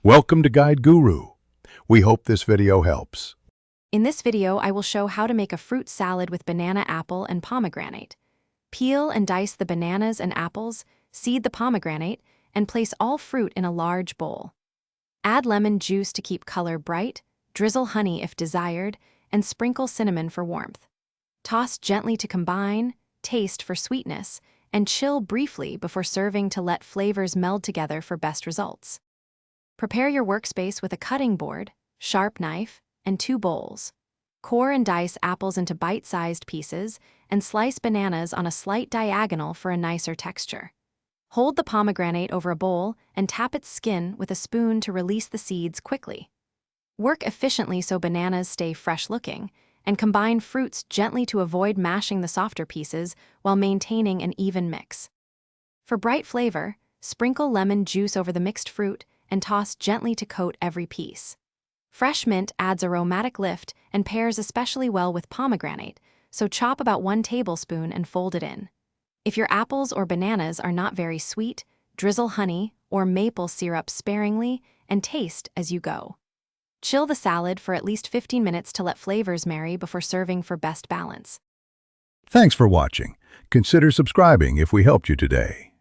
Welcome to Guide Guru. We hope this video helps. In this video, I will show how to make a fruit salad with banana, apple, and pomegranate. Peel and dice the bananas and apples, seed the pomegranate, and place all fruit in a large bowl. Add lemon juice to keep color bright, drizzle honey if desired, and sprinkle cinnamon for warmth. Toss gently to combine, taste for sweetness, and chill briefly before serving to let flavors meld together for best results. Prepare your workspace with a cutting board, sharp knife, and 2 bowls. Core and dice apples into bite-sized pieces and slice bananas on a slight diagonal for a nicer texture. Hold the pomegranate over a bowl and tap its skin with a spoon to release the seeds quickly. Work efficiently so bananas stay fresh-looking, and combine fruits gently to avoid mashing the softer pieces while maintaining an even mix. For bright flavor, sprinkle lemon juice over the mixed fruit and toss gently to coat every piece. Fresh mint adds aromatic lift and pairs especially well with pomegranate, so chop about 1 tablespoon and fold it in. If your apples or bananas are not very sweet, drizzle honey or maple syrup sparingly and taste as you go. Chill the salad for at least 15 minutes to let flavors marry before serving for best balance. Thanks for watching. Consider subscribing if we helped you today.